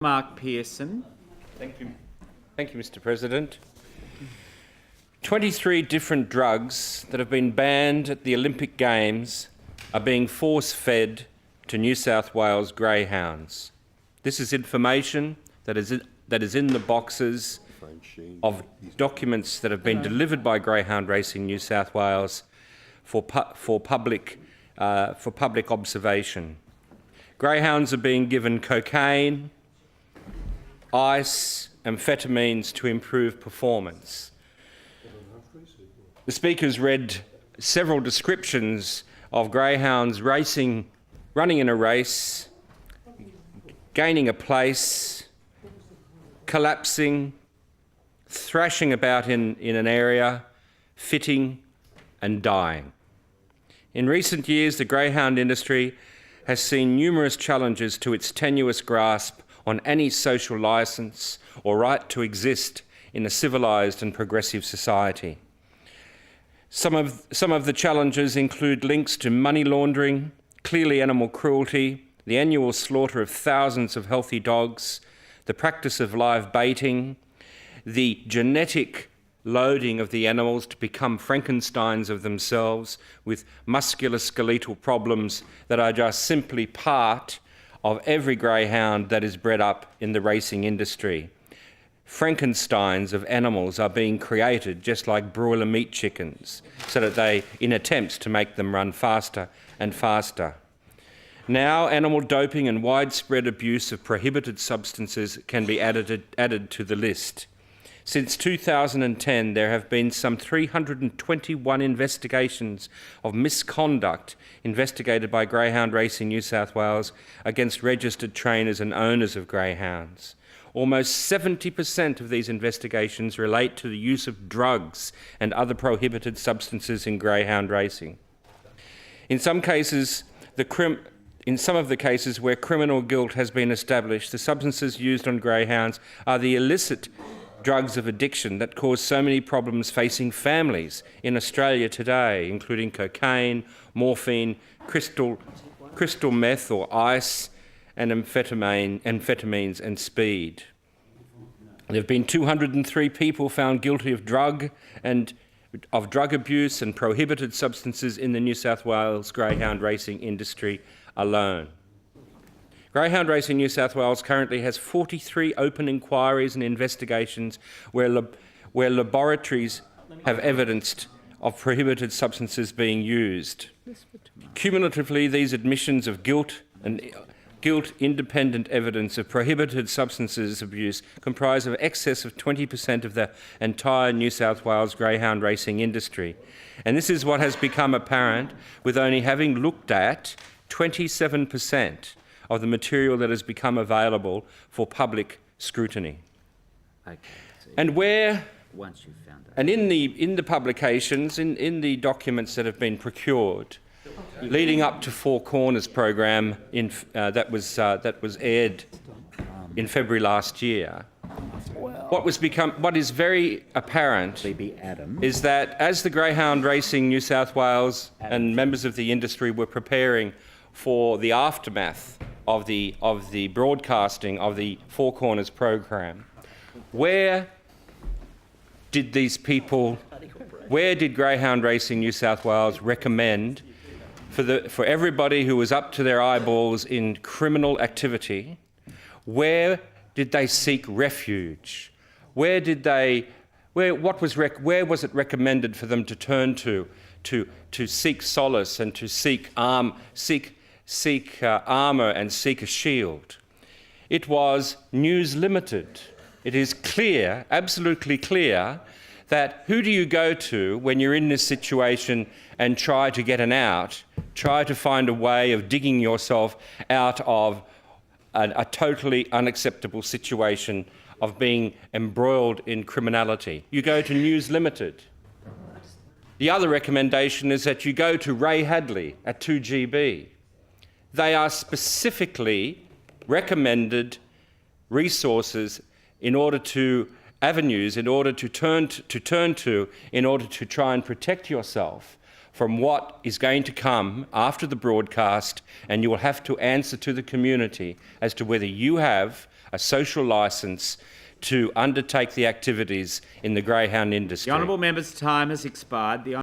Mark Pearson. Thank you, Mr. President. 23 different drugs that have been banned at the Olympic Games are being force-fed to New South Wales greyhounds. This is information that is in the boxes of documents that have been delivered by Greyhound Racing New South Wales for public observation. Greyhounds are being given cocaine, ice, amphetamines to improve performance. The speakers read several descriptions of greyhounds running in a race, gaining a place, collapsing, thrashing about in an area, fitting and dying. In recent years, the greyhound industry has seen numerous challenges to its tenuous grasp on any social licence or right to exist in a civilised and progressive society. Some of the challenges include links to money laundering, clearly animal cruelty, the annual slaughter of thousands of healthy dogs, the practice of live baiting, the genetic loading of the animals to become Frankensteins of themselves with musculoskeletal problems that are just simply part of every greyhound that is bred up in the racing industry. Frankensteins of animals are being created just like broiler meat chickens so that in attempts to make them run faster and faster. Now, animal doping and widespread abuse of prohibited substances can be added to the list. Since 2010, there have been some 321 investigations of misconduct investigated by Greyhound Racing New South Wales against registered trainers and owners of greyhounds. Almost 70% of these investigations relate to the use of drugs and other prohibited substances in greyhound racing. In some of the cases where criminal guilt has been established, the substances used on greyhounds are the illicit drugs of addiction that cause so many problems facing families in Australia today, including cocaine, morphine, crystal meth or ice, and amphetamines and speed. There have been 203 people found guilty of drug abuse and prohibited substances in the New South Wales greyhound racing industry alone. Greyhound Racing New South Wales currently has 43 open inquiries and investigations where laboratories have evidenced of prohibited substances being used. Cumulatively, these admissions of guilt-independent evidence of prohibited substances abuse comprise of excess of 20% of the entire New South Wales greyhound racing industry. And this is what has become apparent with only having looked at 27% of the material that has become available for public scrutiny. Okay. And once you've found that. And in the publications, in the documents that have been procured, leading up to Four Corners program that was aired in February last year, what is very apparent is that as the Greyhound Racing New South Wales and members of the industry were preparing for the aftermath of the broadcasting of the Four Corners program, where did Greyhound Racing New South Wales recommend for everybody who was up to their eyeballs in criminal activity, where did they seek refuge? Where was it recommended for them to turn to seek solace and to seek armour and seek a shield? It was News Limited. It is clear, absolutely clear, that who do you go to when you're in this situation and try to get an out, try to find a way of digging yourself out of a totally unacceptable situation of being embroiled in criminality? You go to News Limited. The other recommendation is that you go to Ray Hadley at 2GB. They are specifically recommended resources avenues in order to turn to in order to try and protect yourself from what is going to come after the broadcast, and you will have to answer to the community as to whether you have a social licence to undertake the activities in the greyhound industry. The honourable member's time has expired. The